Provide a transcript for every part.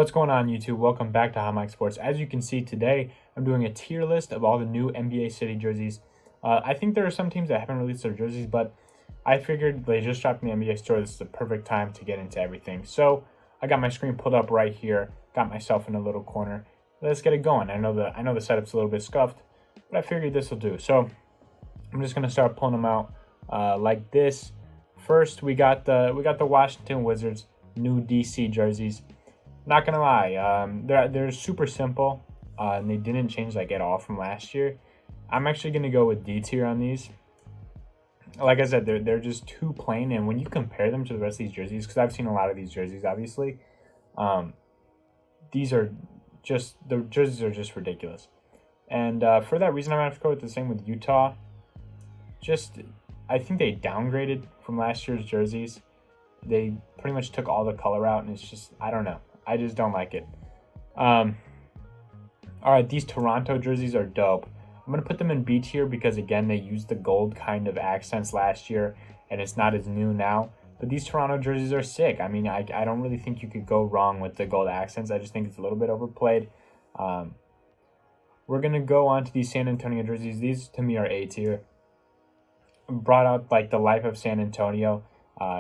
What's going on, YouTube? Welcome back to Hot Mike Sports. As you can see today, I'm doing a tier list of all the new NBA City jerseys. I think there are some teams that haven't released their jerseys, but I figured they just dropped in the NBA store. This is the perfect time to get into everything. So I got my screen pulled up right here, got myself in a little corner. Let's get it going. I know the setup's a little bit scuffed, but I figured this will do. So I'm just gonna start pulling them out like this. First, we got the Washington Wizards new DC jerseys. Not gonna lie, they're super simple, and they didn't change like at all from last year. I'm actually gonna go with D tier on these. Like I said, they're just too plain, and when you compare them to the rest of these jerseys, because I've seen a lot of these jerseys, obviously, these are just the jerseys are just ridiculous, and for that reason, I'm gonna have to go with the same with Utah. I think they downgraded from last year's jerseys. They pretty much took all the color out, and it's just, I don't know. I just don't like it. All right, these Toronto jerseys are dope. I'm going to put them in B tier because, again, they used the gold kind of accents last year, and it's not as new now. But these Toronto jerseys are sick. I mean, I don't really think you could go wrong with the gold accents. I just think it's a little bit overplayed. We're going to go on to these San Antonio jerseys. These, to me, are A tier. Brought out, like, the life of San Antonio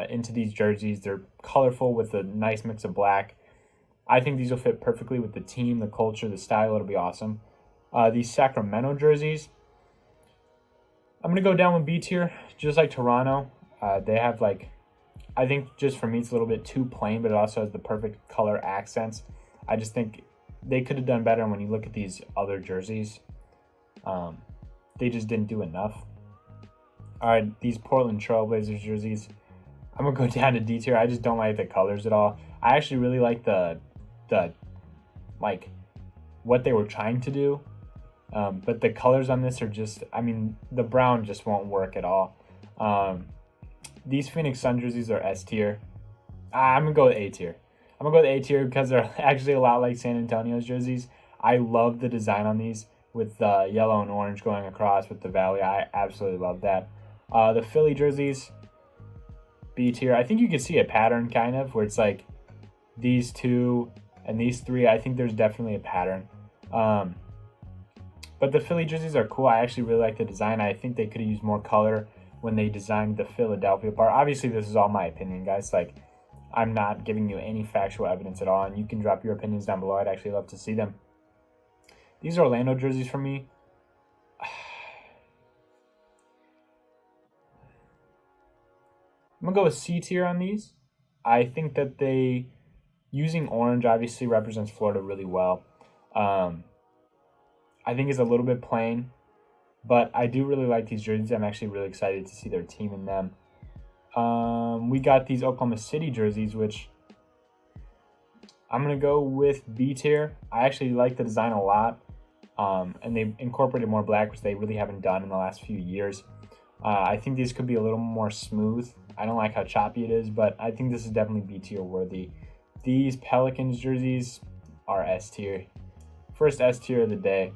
into these jerseys. They're colorful with a nice mix of black. I think these will fit perfectly with the team, the culture, the style. It'll be awesome. These Sacramento jerseys, I'm going to go down with B tier, just like Toronto. They have, like, I think just for me, it's a little bit too plain, but it also has the perfect color accents. I just think they could have done better when you look at these other jerseys. They just didn't do enough. All right, these Portland Trailblazers jerseys, I'm going to go down to D tier. I just don't like the colors at all. I actually really like the what they were trying to do, but the colors on this are just, I mean, the brown just won't work at all. These Phoenix Sun jerseys are S tier. I'm gonna go with A tier. I'm gonna go with A tier because they're actually a lot like San Antonio's jerseys. I love the design on these with the yellow and orange going across with the valley. I absolutely love that. The Philly jerseys, B tier. I think you can see a pattern kind of where it's like these two and these three. I think there's definitely a pattern. But the Philly jerseys are cool. I actually really like the design. I think they could have used more color when they designed the Philadelphia part. Obviously, this is all my opinion, guys. Like, I'm not giving you any factual evidence at all, and you can drop your opinions down below. I'd actually love to see them. These are Orlando jerseys for me. I'm going to go with C tier on these. I think that using orange obviously represents Florida really well. I think it's a little bit plain, but I do really like these jerseys. I'm actually really excited to see their team in them. We got these Oklahoma City jerseys, which I'm going to go with B tier. I actually like the design a lot, and they incorporated more black, which they really haven't done in the last few years. I think these could be a little more smooth. I don't like how choppy it is, but I think this is definitely B tier worthy. These Pelicans jerseys are S tier. First S tier of the day.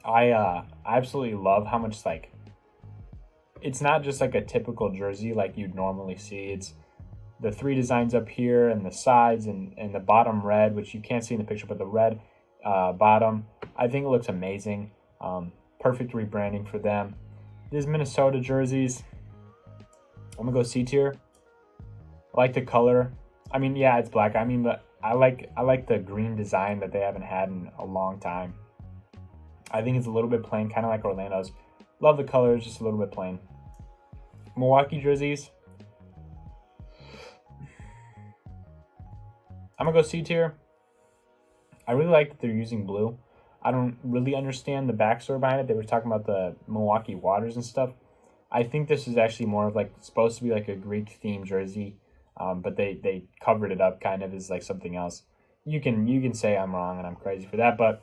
I absolutely love how much, like, it's not just like a typical jersey like you'd normally see. It's the three designs up here and the sides and the bottom red, which you can't see in the picture, but the red bottom. I think it looks amazing. Perfect rebranding for them. These Minnesota jerseys, I'm gonna go C tier. I like the color. I mean, yeah, it's black. I mean, but I like the green design that they haven't had in a long time. I think it's a little bit plain, kind of like Orlando's. Love the colors, just a little bit plain. Milwaukee jerseys, I'm gonna go C tier. I really like that they're using blue. I don't really understand the backstory behind it. They were talking about the Milwaukee Waters and stuff. I think this is actually more of like supposed to be like a Greek themed jersey, but they covered it up kind of as like something else. You can say I'm wrong and I'm crazy for that, but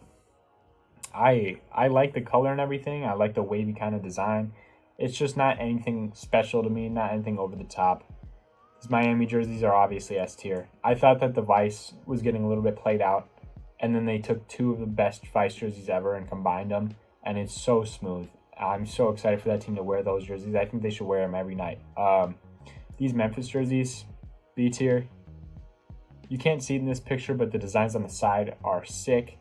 I like the color and everything. I like the wavy kind of design. It's just not anything special to me, not anything over the top. These Miami jerseys are obviously S tier. I thought that the Vice was getting a little bit played out, and then they took two of the best Vice jerseys ever and combined them, and it's so smooth. I'm so excited for that team to wear those jerseys. I think they should wear them every night. These Memphis jerseys, B tier. You can't see it in this picture, but the designs on the side are sick.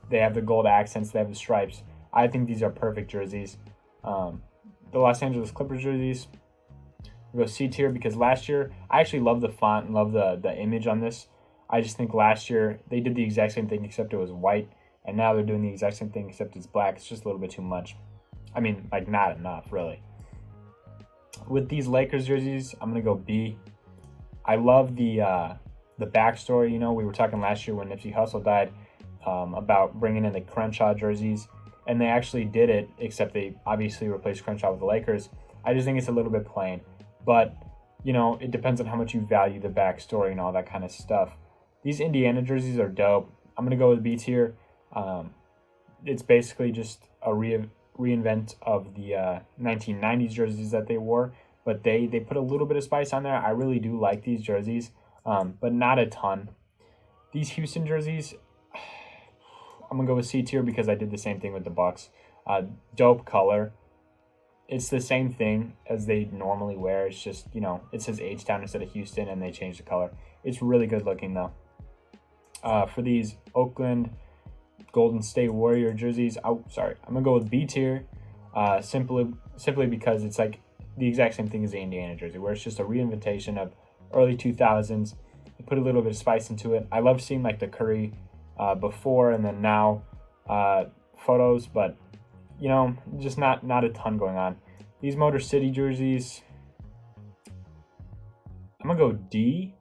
They have the gold accents, they have the stripes. I think these are perfect jerseys. The Los Angeles Clippers jerseys, we go C tier because last year, I actually love the font and love the image on this. I just think last year they did the exact same thing except it was white, and now they're doing the exact same thing except it's black. It's just a little bit too much. I mean, like, not enough, really. With these Lakers jerseys, I'm going to go B. I love the backstory. You know, we were talking last year when Nipsey Hussle died about bringing in the Crenshaw jerseys, and they actually did it, except they obviously replaced Crenshaw with the Lakers. I just think it's a little bit plain, but, you know, it depends on how much you value the backstory and all that kind of stuff. These Indiana jerseys are dope. I'm going to go with B tier. It's basically just a reinvent of the 1990s jerseys that they wore, but they put a little bit of spice on there. I really do like these jerseys, but not a ton. These Houston jerseys, I'm gonna go with C tier because I did the same thing with the Bucks. Dope color. It's the same thing as they normally wear. It's just, you know, it says H-Town instead of Houston, and they changed the color. It's really good looking though. For these Oakland Golden State Warrior jerseys, I'm gonna go with B tier, simply because it's like the exact same thing as the Indiana jersey, where it's just a reinventation of early 2000s. They put a little bit of spice into it. I love seeing like the Curry before and then now photos, but you know, just not a ton going on. These Motor City jerseys, I'm gonna go D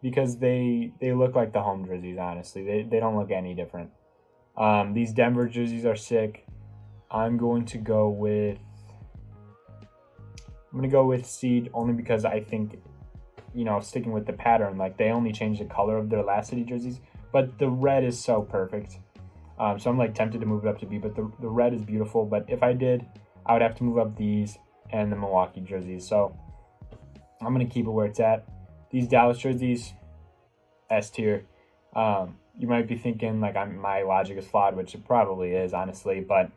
because they look like the home jerseys. Honestly, they don't look any different. These Denver jerseys are sick. I'm going to go with C only because I think, you know, sticking with the pattern, like they only changed the color of their last city jerseys, but the red is so perfect. So I'm like tempted to move it up to B, but the red is beautiful. But if I did, I would have to move up these and the Milwaukee jerseys. So I'm going to keep it where it's at. These Dallas jerseys, S tier. You might be thinking like my logic is flawed, which it probably is, honestly. But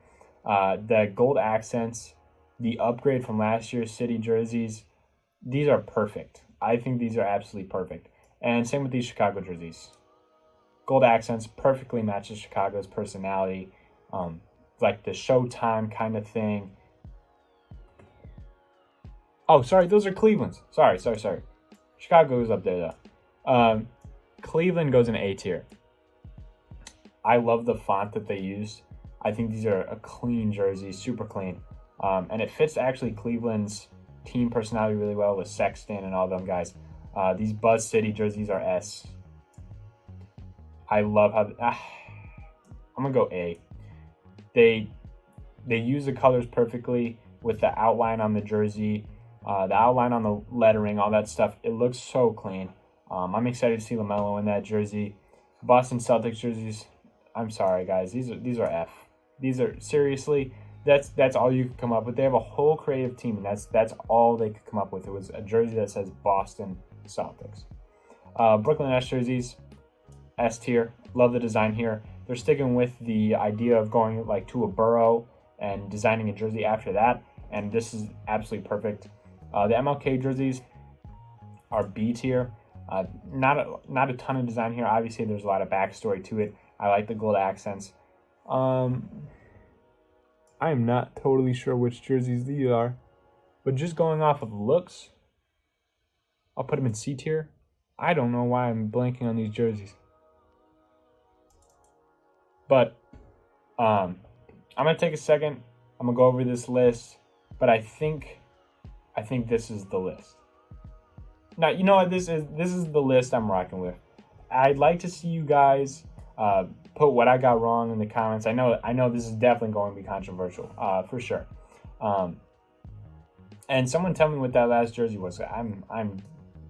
the gold accents, the upgrade from last year's city jerseys, these are perfect. I think these are absolutely perfect. And same with these Chicago jerseys. Gold accents perfectly matches Chicago's personality. Like the Showtime kind of thing. Oh, sorry, those are Cleveland's. Sorry. Chicago is up there though. Cleveland goes in A tier. I love the font that they used. I think these are a clean jersey, super clean. And it fits actually Cleveland's team personality really well with Sexton and all them guys. These Buzz City jerseys are S. I love how I'm gonna go A. They use the colors perfectly with the outline on the jersey, the outline on the lettering, all that stuff. It looks so clean. I'm excited to see LaMelo in that jersey. Boston Celtics jerseys, I'm sorry guys, these are F. These are seriously, that's all you could come up with. They have a whole creative team, and that's all they could come up with. It was a jersey that says Boston Celtics. Brooklyn Nets jerseys, S tier. Love the design here. They're sticking with the idea of going like to a borough and designing a jersey after that, and this is absolutely perfect. The MLK jerseys are B tier. Not a ton of design here. Obviously, there's a lot of backstory to it. I like the gold accents. I am not totally sure which jerseys these are, but just going off of looks, I'll put them in C tier. I don't know why I'm blanking on these jerseys. But I'm going to take a second. I'm going to go over this list, but I think this is the list. Now, you know what? This is the list I'm rocking with. I'd like to see you guys put what I got wrong in the comments. I know this is definitely going to be controversial, for sure. And someone tell me what that last jersey was. I'm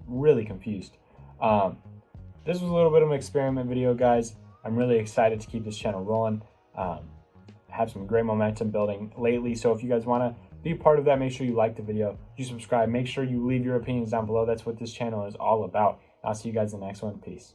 really confused. This was a little bit of an experiment video, guys. I'm really excited to keep this channel rolling. Have some great momentum building lately. So if you guys want to be part of that, make sure you like the video, you subscribe, make sure you leave your opinions down below. That's what this channel is all about. I'll see you guys in the next one. Peace.